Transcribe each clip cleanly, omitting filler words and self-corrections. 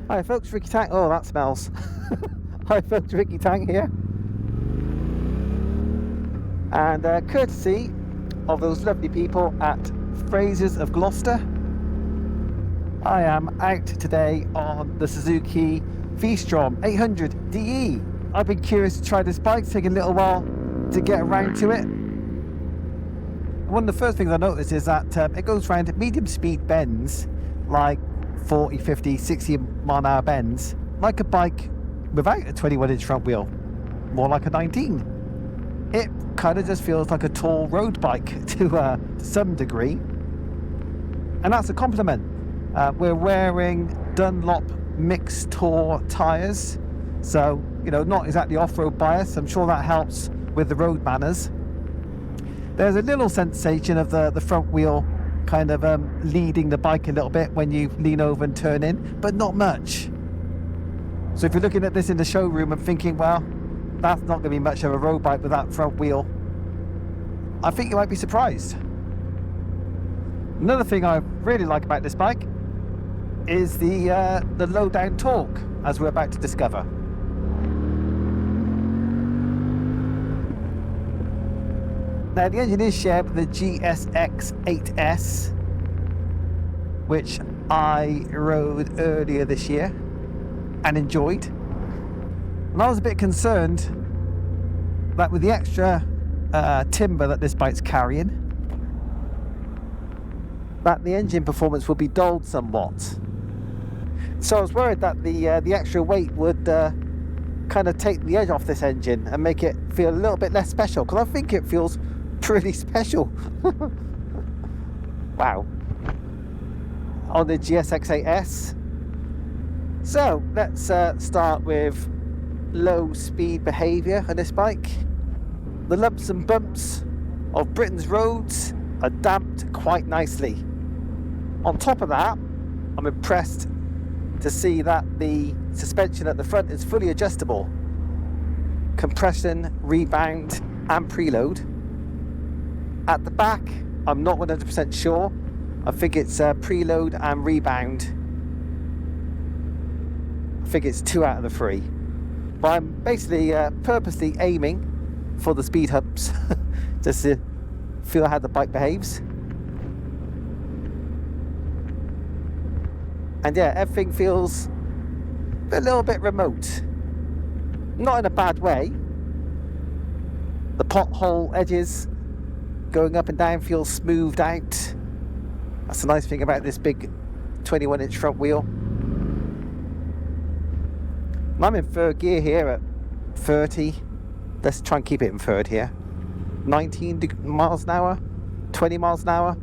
Hi folks, Ricky Tang. Oh, that smells. Hi folks, Ricky Tang here. And courtesy of those lovely people at Fraser's of Gloucester, I am out today on the Suzuki V-Strom 800 DE. I've been curious to try this bike, it's taken a little while to get around to it. One of the first things I noticed is that it goes around medium speed bends, like 40, 50, 60 mile an hour bends, like a bike without a 21-inch front wheel, more like a 19. It kind of just feels like a tall road bike to some degree, and that's a compliment. We're wearing Dunlop mixed tour tyres, so not exactly off-road bias. I'm sure that helps with the road manners. There's a little sensation of the front wheel kind of leading the bike a little bit when you lean over and turn in, but not much. So if you're looking at this in the showroom and thinking, well, that's not going to be much of a road bike with that front wheel, I think you might be surprised. Another thing I really like about this bike is the low down torque, as we're about to discover. Now the engine is shared with the GSX 8S, which I rode earlier this year and enjoyed. And I was a bit concerned that with the extra timber that this bike's carrying, that the engine performance would be dulled somewhat. So I was worried that the extra weight would kind of take the edge off this engine and make it feel a little bit less special, because I think it feels pretty special. Wow. On the GSX 8S. So let's start with low speed behaviour on this bike. The lumps and bumps of Britain's roads are damped quite nicely. On top of that, I'm impressed to see that the suspension at the front is fully adjustable. Compression, rebound and preload. At the back, I'm not 100% sure. I think it's preload and rebound. I think it's 2 out of the 3. But I'm basically purposely aiming for the speed humps just to feel how the bike behaves. And yeah, everything feels a little bit remote. Not in a bad way. The pothole edges going up and down feels smoothed out. That's the nice thing about this big 21-inch front wheel. And I'm in third gear here at 30. Let's try and keep it in third here. 19 miles an hour, 20 miles an hour.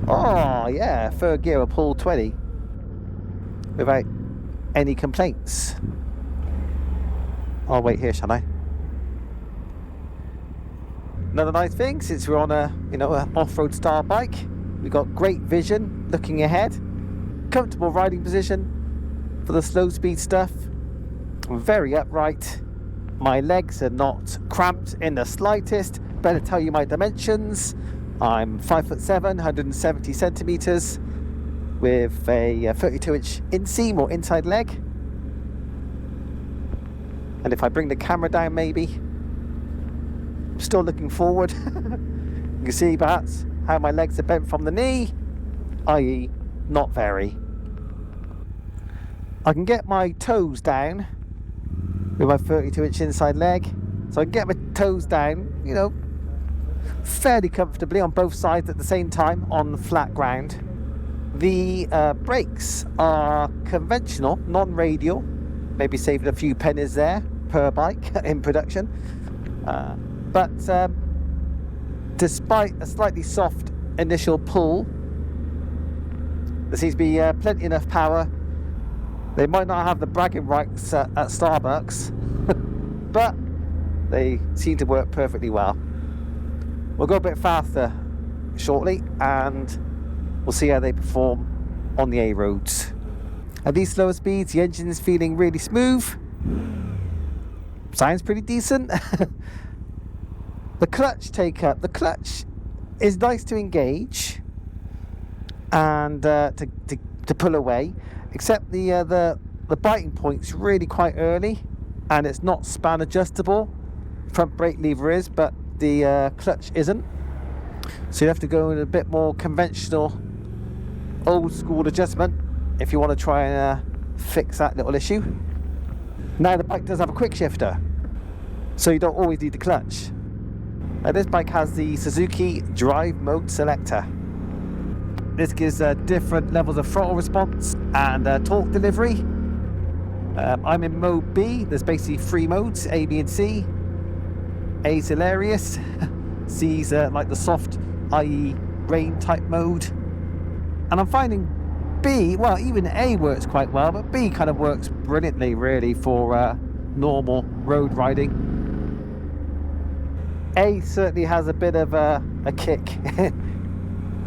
Oh yeah, third gear will pull 20 without any complaints. I'll wait here, shall I? Another nice thing, since we're on a off-road style bike, we've got great vision looking ahead, comfortable riding position for the slow speed stuff. I'm very upright. My legs are not cramped in the slightest. Better tell you my dimensions. I'm 5'7", 170 centimeters, with a 32-inch inseam or inside leg. And if I bring the camera down, maybe, I'm still looking forward. You can see perhaps how my legs are bent from the knee, i.e. not very. I can get my toes down with my 32-inch inside leg, so I can get my toes down, fairly comfortably on both sides at the same time on flat ground. The brakes are conventional, non-radial, maybe saving a few pennies there per bike in production, but despite a slightly soft initial pull, there seems to be plenty enough power. They might not have the bragging rights at Starbucks, but they seem to work perfectly well. We'll go a bit faster shortly and we'll see how they perform on the A roads. At these slower speeds, the engine is feeling really smooth. Sounds pretty decent. The clutch take-up. The clutch is nice to engage and to pull away. except the biting point's really quite early, and it's not span adjustable. Front brake lever is, but the clutch isn't, so you have to go in a bit more conventional old school adjustment if you want to try and fix that little issue. Now the bike does have a quick shifter, so you don't always need the clutch. Now this bike has the Suzuki drive mode selector. This gives different levels of throttle response and torque delivery. I'm in mode B. There's basically 3 modes, A, B and C. A is hilarious, C is like the soft, i.e. rain type mode. And I'm finding B, well, even A works quite well, but B kind of works brilliantly really for normal road riding. A certainly has a bit of a kick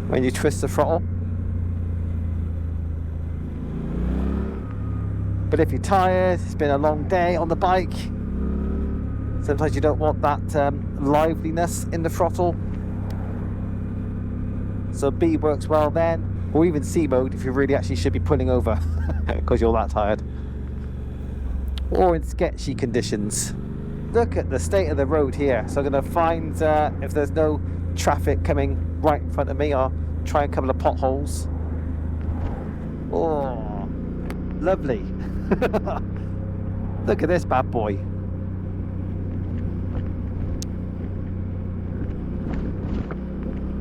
when you twist the throttle. But if you're tired, it's been a long day on the bike, sometimes you don't want that liveliness in the throttle. So B works well then. Or even C mode if you really actually should be pulling over because you're that tired. Or in sketchy conditions. Look at the state of the road here. So I'm going to find if there's no traffic coming right in front of me, I'll try a couple of potholes. Oh, lovely. Look at this bad boy.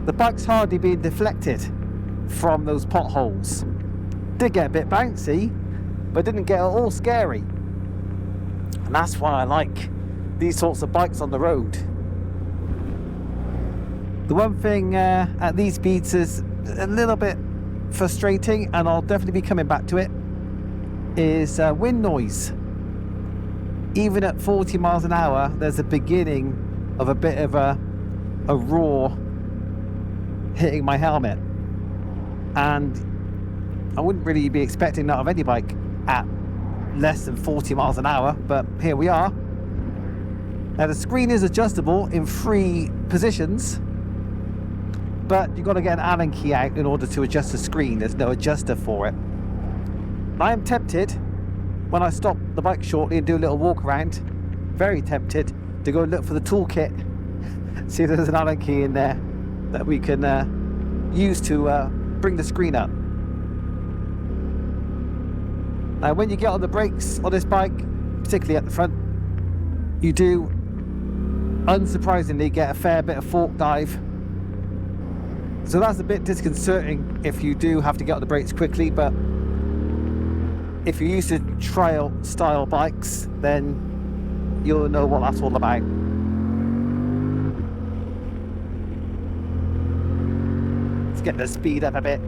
The bike's hardly being deflected from those potholes. Did get a bit bouncy, but didn't get all scary. And that's why I like these sorts of bikes on the road. The one thing at these speeds is a little bit frustrating, and I'll definitely be coming back to it, is wind noise. Even at 40 miles an hour, there's a beginning of a bit of a roar hitting my helmet. And I wouldn't really be expecting that of any bike at less than 40 miles an hour, but here we are. Now the screen is adjustable in 3 positions, but you've got to get an Allen key out in order to adjust the screen. There's no adjuster for it. I am tempted, when I stop the bike shortly and do a little walk around, very tempted to go and look for the toolkit, see if there's an Allen key in there that we can use to bring the screen up. Now when you get on the brakes on this bike, particularly at the front, you do unsurprisingly get a fair bit of fork dive. So that's a bit disconcerting if you do have to get on the brakes quickly, but if you're used to trail style bikes, then you'll know what that's all about. Let's get the speed up a bit.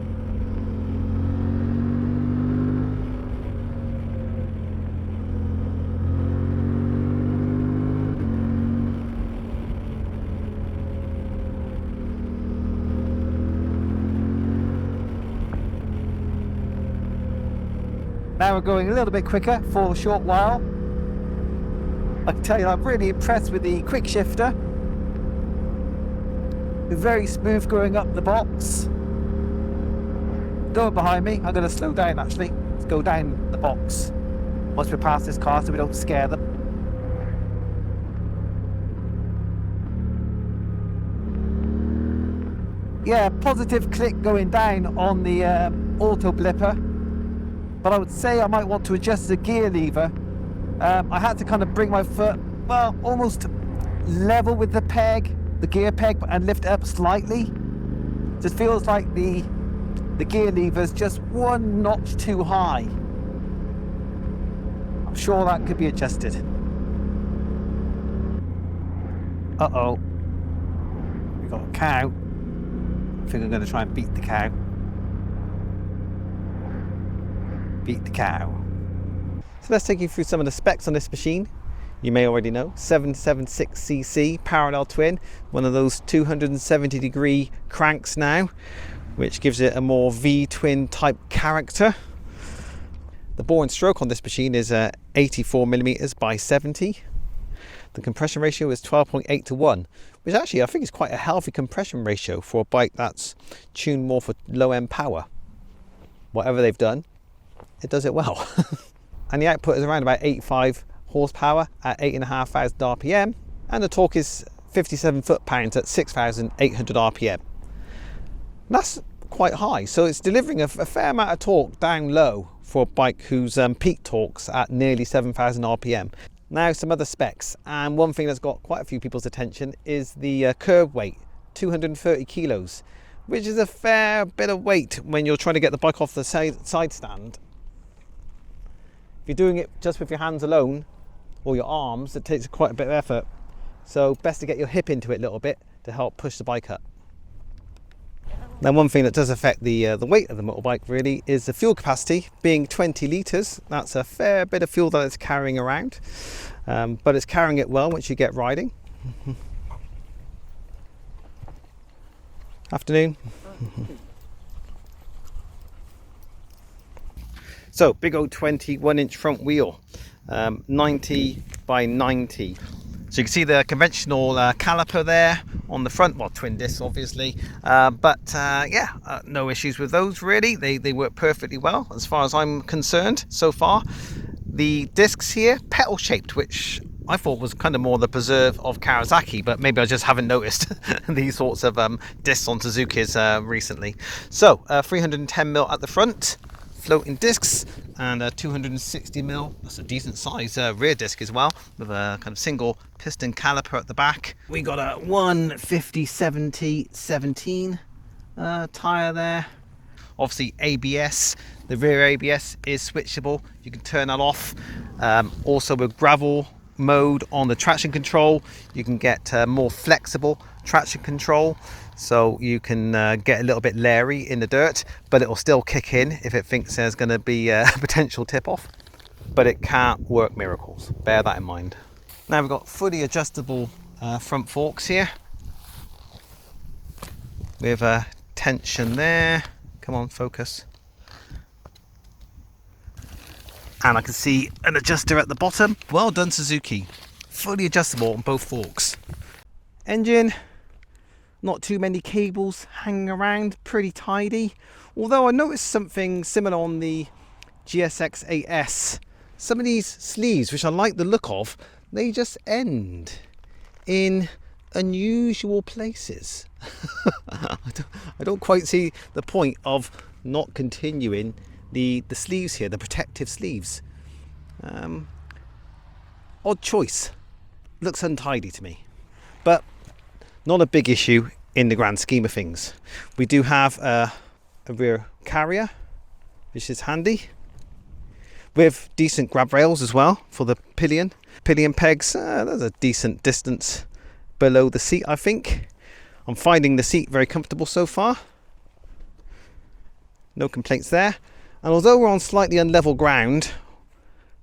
Now we're going a little bit quicker for a short while. I can tell you I'm really impressed with the quick shifter. It's very smooth going up the box. No one behind me. I'm going to slow down actually. Let's go down the box once we pass this car so we don't scare them. Yeah, positive click going down on the auto blipper. But I would say I might want to adjust the gear lever. I had to kind of bring my foot, well, almost level with the peg, the gear peg, and lift it up slightly. Just feels like the gear lever's just one notch too high. I'm sure that could be adjusted. Uh-oh. We got a cow. I think I'm going to try and beat the cow. Beat the cow. So let's take you through some of the specs on this machine. You may already know, 776cc parallel twin, one of those 270 degree cranks now, which gives it a more V-twin type character. The bore and stroke on this machine is 84 millimeters by 70. The compression ratio is 12.8 to 1, which actually I think is quite a healthy compression ratio for a bike that's tuned more for low end power. Whatever they've done, it does it well. And the output is around about 85 horsepower at 8,500 RPM, and the torque is 57 foot-pounds at 6,800 RPM. That's quite high, so it's delivering a fair amount of torque down low for a bike whose peak torque's at nearly 7,000 RPM. Now some other specs, and one thing that's got quite a few people's attention is the curb weight, 230 kilos, which is a fair bit of weight when you're trying to get the bike off the side stand. If you're doing it just with your hands alone, or your arms, it takes quite a bit of effort. So best to get your hip into it a little bit to help push the bike up. Now one thing that does affect the weight of the motorbike really is the fuel capacity, being 20 litres. That's a fair bit of fuel that it's carrying around, but it's carrying it well once you get riding. Afternoon. So big old 21-inch front wheel, 90 by 90. So you can see the conventional caliper there on the front, well, twin discs obviously, no issues with those really. They work perfectly well as far as I'm concerned so far. The discs here, petal shaped, which I thought was kind of more the preserve of Kawasaki, but maybe I just haven't noticed these sorts of discs on Suzuki's recently. So 310mm at the front, floating discs, and a 260mm, that's a decent size rear disc as well, with a kind of single piston caliper at the back. We got a 150/70/17 tyre there. Obviously ABS, the rear ABS is switchable, you can turn that off. Also with gravel mode on the traction control, you can get more flexible traction control, so you can get a little bit leery in the dirt, but it will still kick in if it thinks there's going to be a potential tip off. But it can't work miracles, bear that in mind. Now we've got fully adjustable front forks here with a tension there. Come on, focus. And I can see an adjuster at the bottom. Well done, Suzuki. Fully adjustable on both forks. Engine, not too many cables hanging around, pretty tidy. Although I noticed something similar on the GSX 8S. Some of these sleeves, which I like the look of, they just end in unusual places. I don't quite see the point of not continuing the sleeves here, the protective sleeves. Odd choice. Looks untidy to me, but not a big issue in the grand scheme of things. We do have a rear carrier, which is handy, with decent grab rails as well for the pillion pegs. There's a decent distance below the seat, I think. I'm finding the seat very comfortable so far. No complaints there. And although we're on slightly unlevel ground,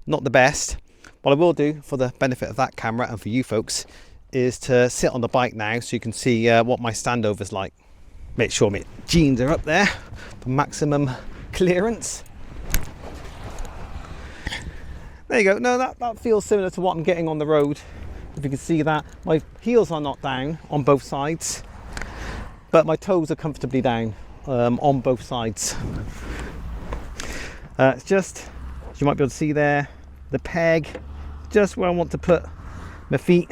not the best, what I will do for the benefit of that camera and for you folks is to sit on the bike now so you can see what my standover's like. Make sure my jeans are up there for maximum clearance. There you go. No, that feels similar to what I'm getting on the road. If you can see that, my heels are not down on both sides, but my toes are comfortably down on both sides. It's just, as you might be able to see there, the peg, just where I want to put my feet.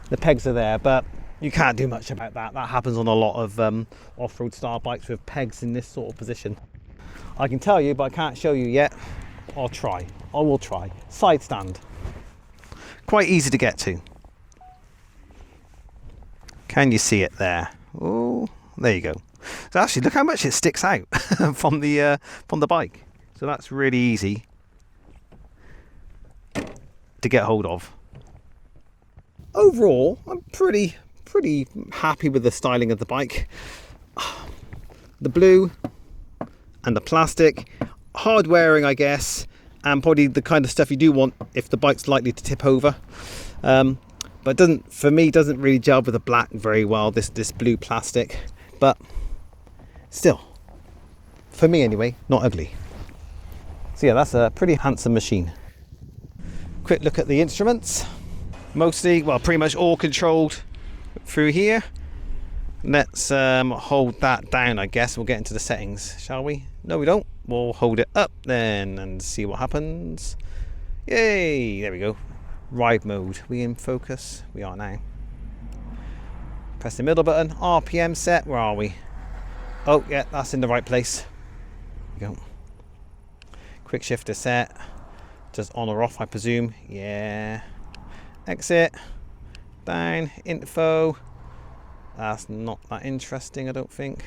The pegs are there, but you can't do much about that. That happens on a lot of off-road style bikes with pegs in this sort of position. I can tell you, but I can't show you yet. I'll try. I will try. Side stand. Quite easy to get to. Can you see it there? Oh, there you go. So actually, look how much it sticks out from the bike. So that's really easy to get hold of. Overall, I'm pretty happy with the styling of the bike. The blue and the plastic, hard wearing, I guess, and probably the kind of stuff you do want if the bike's likely to tip over. But for me, doesn't really gel with the black very well, this blue plastic. But still, for me anyway, not ugly. So yeah, that's a pretty handsome machine. Quick look at the instruments. Mostly, well, pretty much all controlled through here. Let's hold that down, I guess. We'll get into the settings, shall we? No, we don't. We'll hold it up then and see what happens. Yay! There we go. Ride mode. We in focus? We are now. Press the middle button. RPM set. Where are we? Oh, yeah, that's in the right place. There we go. Quick shifter set. Just on or off, I presume. Yeah. Exit. Down. Info. That's not that interesting, I don't think.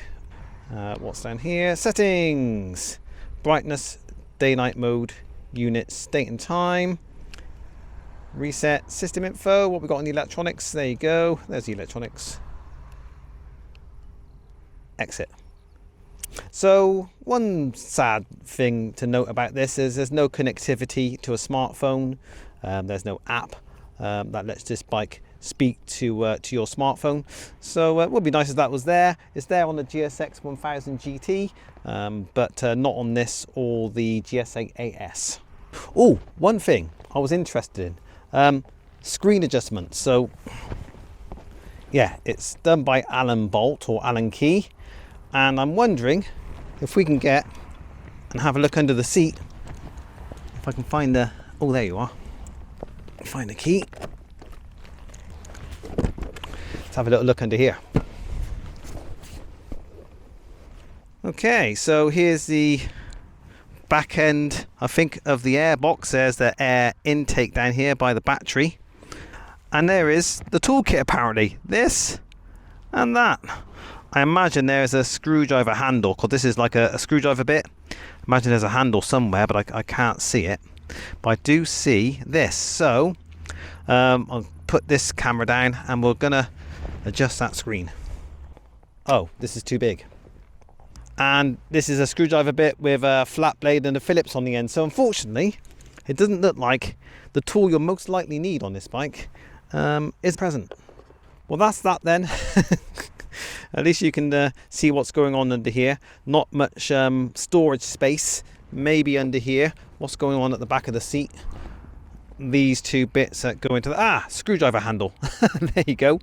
What's down here? Settings. Brightness. Day-night mode. Units. Date and time. Reset. System info. What we got on the electronics. There you go. There's the electronics. Exit. So one sad thing to note about this is there's no connectivity to a smartphone. There's no app that lets this bike speak to your smartphone. So it would be nice if that was there. It's there on the GSX 1000 GT, but not on this or the GS8 AS. Oh, one thing I was interested in, screen adjustments. So yeah, it's done by Allen Bolt or Allen Key. And I'm wondering if we can get and have a look under the seat. If I can find the, oh, there you are. Find the key. Let's have a little look under here. Okay, so here's the back end, I think, of the air box. There's the air intake down here by the battery. And there is the toolkit apparently. This and that. I imagine there's a screwdriver handle, because this is like a screwdriver bit. Imagine there's a handle somewhere, but I can't see it. But I do see this. So I'll put this camera down and we're gonna adjust that screen. Oh, this is too big. And this is a screwdriver bit with a flat blade and a Phillips on the end. So unfortunately, it doesn't look like the tool you'll most likely need on this bike is present. Well, that's that then. At least you can see what's going on under here. Not much storage space. Maybe under here. What's going on at the back of the seat? These two bits that go into the screwdriver handle. There you go.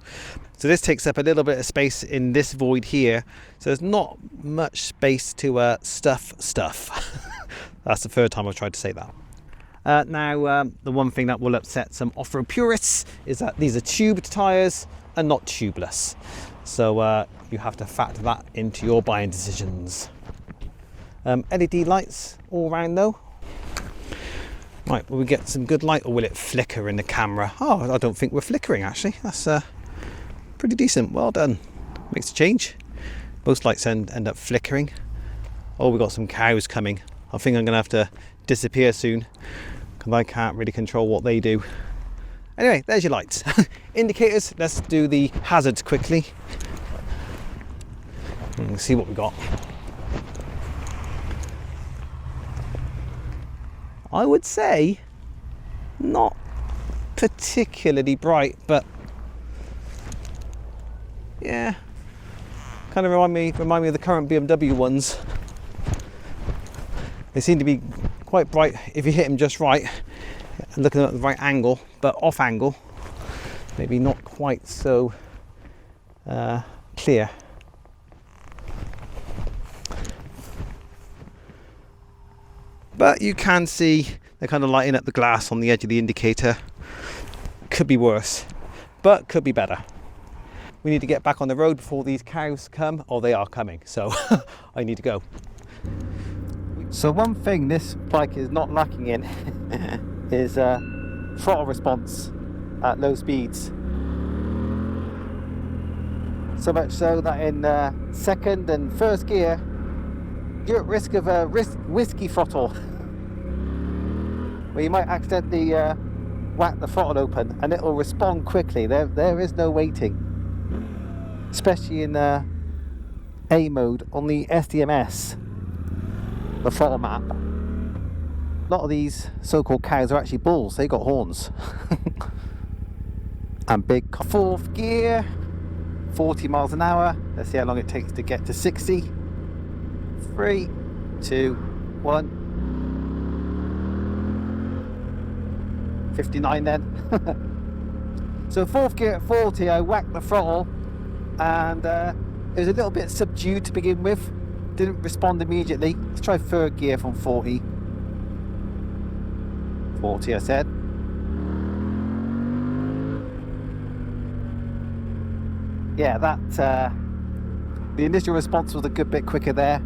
So this takes up a little bit of space in this void here. So there's not much space to stuff stuff. That's the third time I've tried to say that. Now, the one thing that will upset some off-road purists is that these are tubed tyres and not tubeless. So you have to factor that into your buying decisions. LED lights all around though. Right, will we get some good light or will it flicker in the camera? Oh, I don't think we're flickering actually. That's pretty decent. Well done. Makes a change. Most lights end up flickering. Oh, we've got some cows coming. I think I'm going to have to disappear soon because I can't really control what they do. Anyway, there's your lights. Indicators, let's do the hazards quickly. And see what we got. I would say not particularly bright, but yeah, kind of remind me of the current BMW ones. They seem to be quite bright if you hit them just right, looking at the right angle, but off angle, maybe not quite so clear. But you can see they're kind of lighting up the glass on the edge of the indicator. Could be worse, but could be better. We need to get back on the road before these cows come, or they are coming, so I need to go. So one thing this bike is not lacking in is throttle response at low speeds. So much so that in second and first gear, you're at risk of a whiskey throttle, where you might accidentally whack the throttle open and it will respond quickly. There is no waiting, especially in A mode on the SDMS, the throttle map. A lot of these so-called cows are actually bulls. They got horns. And big fourth gear, 40 miles an hour. Let's see how long it takes to get to 60. 3, 2, 1. 59 then. So fourth gear at 40, I whacked the throttle and it was a little bit subdued to begin with, didn't respond immediately. Let's try third gear from 40. 40, I said. Yeah, the initial response was a good bit quicker there.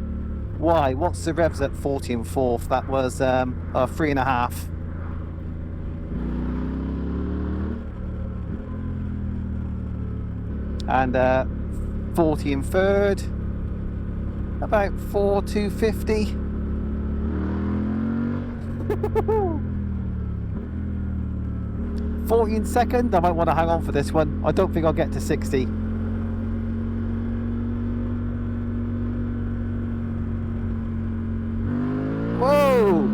Why? What's the revs at 40 and 4th? That was 3.5. And 40 in third, about 4,250. 40 in second, I might want to hang on for this one. I don't think I'll get to 60. Whoa!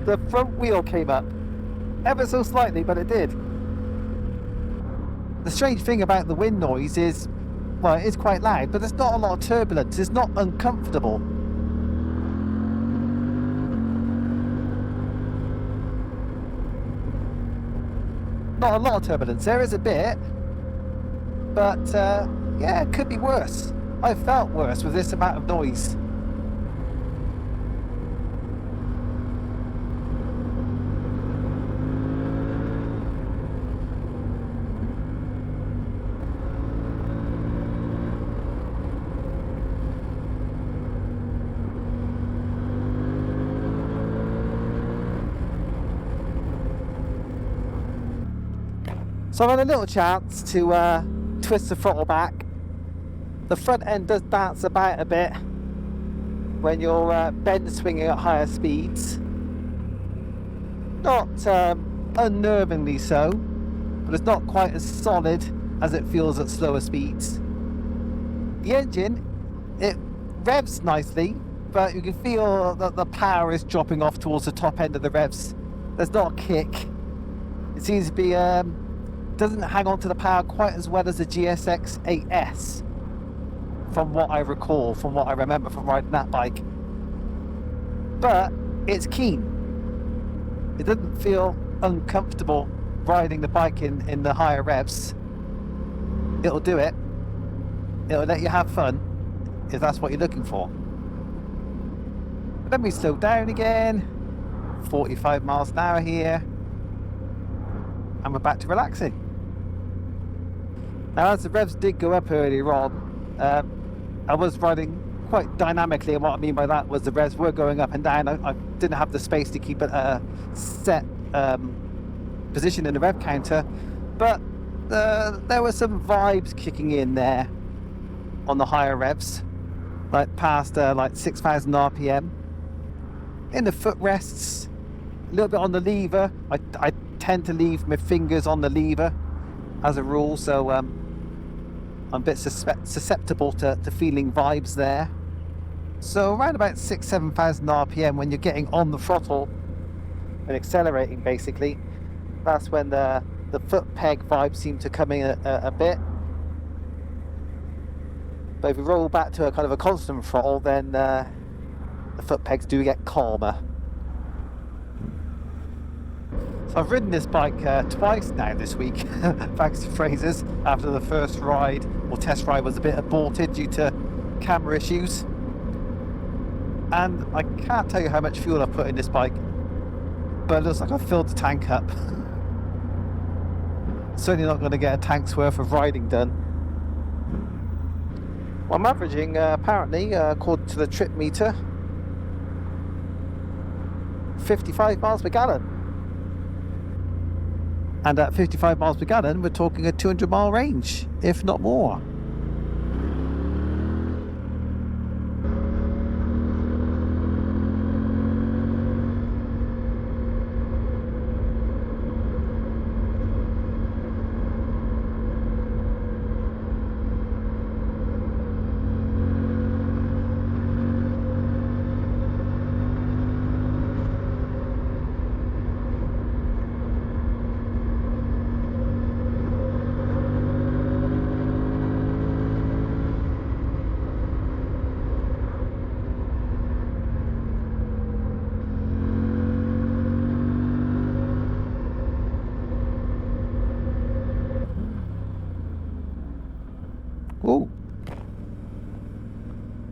The front wheel came up ever so slightly, but it did. The strange thing about the wind noise is, well, it is quite loud, but there's not a lot of turbulence. It's not uncomfortable. Not a lot of turbulence. There is a bit, but yeah, it could be worse. I felt worse with this amount of noise. So I've had a little chance to twist the throttle back. The front end does dance about a bit when you're bend swinging at higher speeds. Not unnervingly so, but it's not quite as solid as it feels at slower speeds. The engine, it revs nicely, but you can feel that the power is dropping off towards the top end of the revs. There's not a kick. It seems to be doesn't hang on to the power quite as well as the GSX 8S, from what I recall, from what I remember from riding that bike. But it's keen. It doesn't feel uncomfortable riding the bike in the higher revs. It'll do it. It'll let you have fun if that's what you're looking for. Let me slow down again. 45 miles an hour here. And we're back to relaxing. Now, as the revs did go up earlier on, I was riding quite dynamically, and what I mean by that was the revs were going up and down. I didn't have the space to keep it a set position in the rev counter, but there were some vibes kicking in there on the higher revs, like past like 6,000 RPM. In the footrests, a little bit on the lever. I tend to leave my fingers on the lever as a rule, so I'm a bit susceptible to feeling vibes there. So around about 6,000-7,000 RPM, when you're getting on the throttle and accelerating, basically, that's when the foot peg vibes seem to come in a bit. But if you roll back to a kind of a constant throttle, then the foot pegs do get calmer. So I've ridden this bike twice now this week, thanks to Fraser's, after the first ride, or test ride, was a bit aborted due to camera issues. And I can't tell you how much fuel I've put in this bike, but it looks like I've filled the tank up. Certainly not going to get a tank's worth of riding done. Well, I'm averaging, apparently, according to the trip meter, 55 miles per gallon. And at 55 miles per gallon, we're talking a 200 mile range, if not more.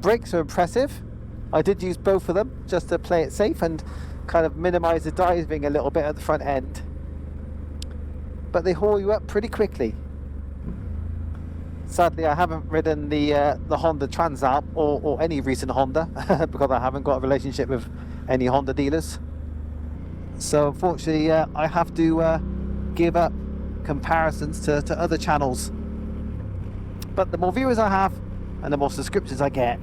brakes are impressive. I did use both of them just to play it safe and kind of minimise the diving a little bit at the front end. But they haul you up pretty quickly. Sadly, I haven't ridden the Honda Transalp or any recent Honda because I haven't got a relationship with any Honda dealers. So unfortunately, I have to give up comparisons to other channels. But the more viewers I have and the more subscriptions I get,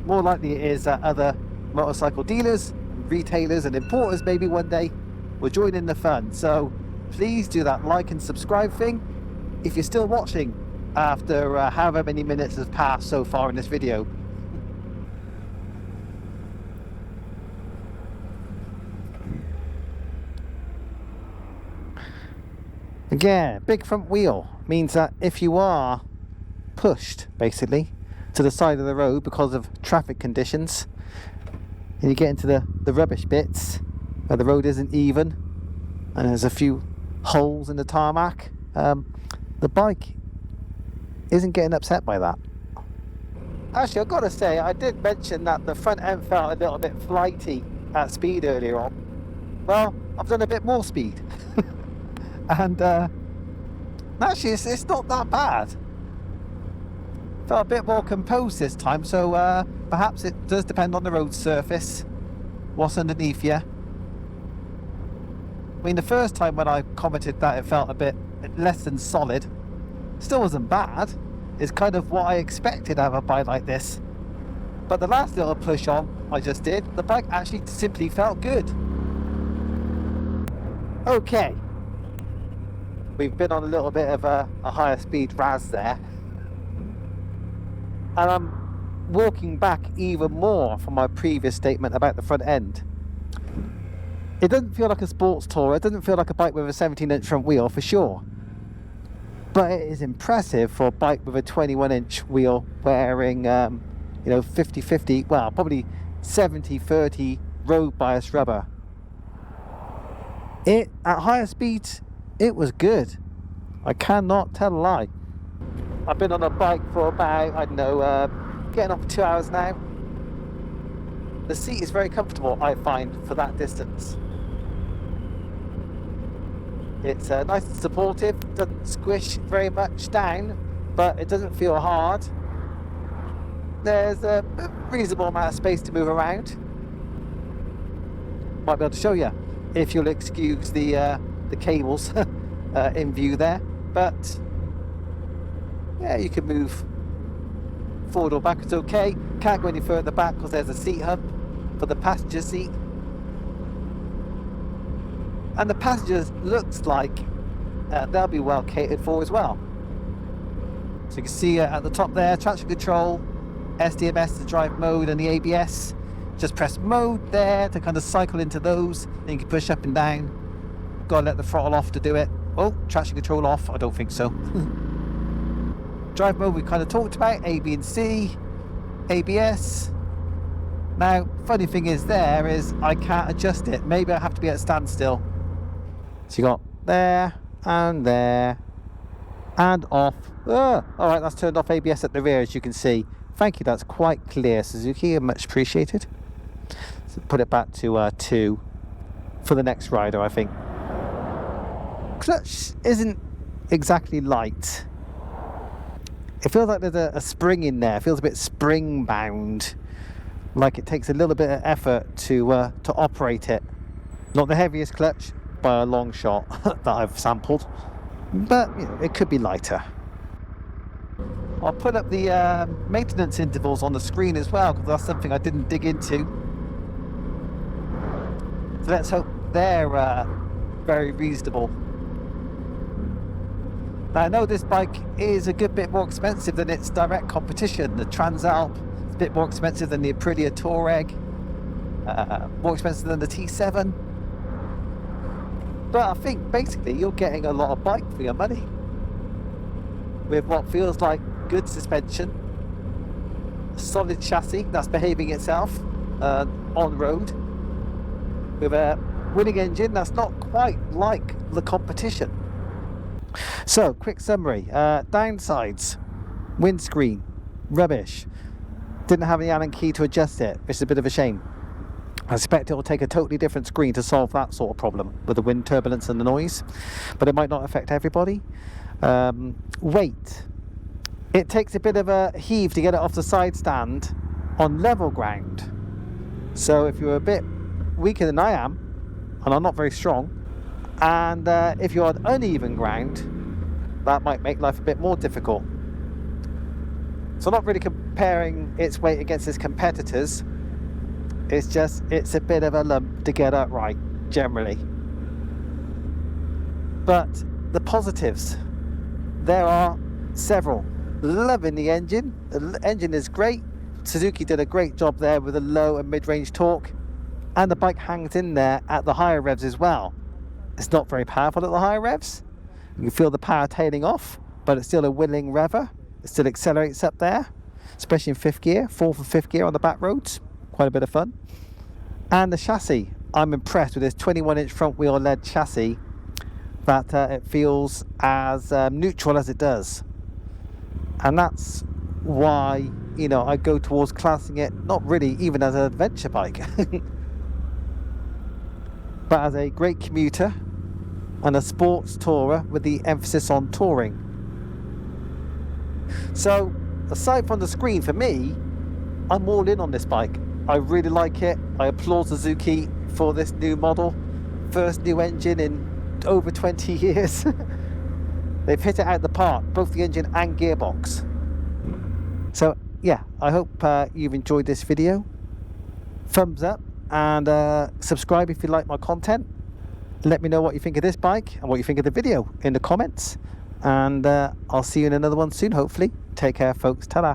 more likely it is that other motorcycle dealers, retailers and importers maybe one day will join in the fun. So please do that like and subscribe thing if you're still watching after however many minutes have passed so far in this video. Again, big front wheel means that if you are pushed basically to the side of the road because of traffic conditions and you get into the rubbish bits where the road isn't even and there's a few holes in the tarmac, the bike isn't getting upset by that. Actually, I've got to say, I did mention that the front end felt a little bit flighty at speed earlier on. Well, I've done a bit more speed. And actually it's not that bad. Felt a bit more composed this time, so perhaps it does depend on the road surface, what's underneath you. I mean, the first time when I commented that it felt a bit less than solid, still wasn't bad. It's kind of what I expected out of a bike like this. But the last little push on I just did, the bike actually simply felt good. Okay, we've been on a little bit of a higher speed raz there, and I'm walking back even more from my previous statement about the front end. It doesn't feel like a sports tourer, it doesn't feel like a bike with a 17-inch front wheel for sure, but it is impressive for a bike with a 21-inch wheel wearing 50-50, well, probably 70-30 road bias rubber. It at higher speeds, it was good. I cannot tell a lie. I've been on a bike for about, I don't know, getting on for 2 hours now. The seat is very comfortable, I find, for that distance. It's nice and supportive, doesn't squish very much down, but it doesn't feel hard. There's a reasonable amount of space to move around. Might be able to show you, if you'll excuse the cables in view there, but yeah, you can move forward or backwards okay. Can't go any further back because there's a seat hump for the passenger seat, and the passengers looks like they'll be well catered for as well. So you can see at the top there, traction control, SDMS to drive mode, and the ABS. Just press mode there to kind of cycle into those, then you can push up and down. Gotta let the throttle off to do it. Oh, traction control off? I don't think so. Drive mode we kind of talked about, A, B and C, ABS. Now, funny thing is I can't adjust it. Maybe I have to be at a standstill. So you got there and off. Alright, that's turned off ABS at the rear, as you can see. Thank you, that's quite clear, Suzuki, much appreciated. So put it back to 2 for the next rider, I think. Clutch isn't exactly light. It feels like there's a spring in there. It feels a bit spring bound, like it takes a little bit of effort to operate it. Not the heaviest clutch by a long shot that I've sampled, but it could be lighter. I'll put up the maintenance intervals on the screen as well, because that's something I didn't dig into. So let's hope they're very reasonable. Now I know this bike is a good bit more expensive than its direct competition. The Transalp is a bit more expensive than the Aprilia Touareg, more expensive than the T7. But I think basically you're getting a lot of bike for your money, with what feels like good suspension, a solid chassis that's behaving itself on road, with a winning engine that's not quite like the competition. So, quick summary. Downsides: windscreen, rubbish. Didn't have any Allen key to adjust it, which is a bit of a shame. I suspect it will take a totally different screen to solve that sort of problem with the wind turbulence and the noise, but it might not affect everybody. Weight. It takes a bit of a heave to get it off the side stand on level ground. So if you're a bit weaker than I am, and I'm not very strong, and if you're on uneven ground, that might make life a bit more difficult. So I'm not really comparing its weight against its competitors. It's just, it's a bit of a lump to get upright, generally. But the positives, there are several. Loving the engine. The engine is great. Suzuki did a great job there with the low and mid-range torque. And the bike hangs in there at the higher revs as well. It's not very powerful at the higher revs. You can feel the power tailing off, but it's still a willing rever. It still accelerates up there, especially in fifth gear, fourth and fifth gear on the back roads. Quite a bit of fun. And the chassis, I'm impressed with this 21-inch front wheel led chassis, that it feels as neutral as it does. And that's why, you know, I go towards classing it not really even as an adventure bike, but as a great commuter and a sports tourer with the emphasis on touring. So aside from the screen, for me, I'm all in on this bike. I really like it. I applaud Suzuki for this new model. First new engine in over 20 years. They've hit it out of the park, both the engine and gearbox. So yeah, I hope you've enjoyed this video. Thumbs up and subscribe if you like my content. Let me know what you think of this bike and what you think of the video in the comments. And I'll see you in another one soon, hopefully. Take care, folks. Ta-da.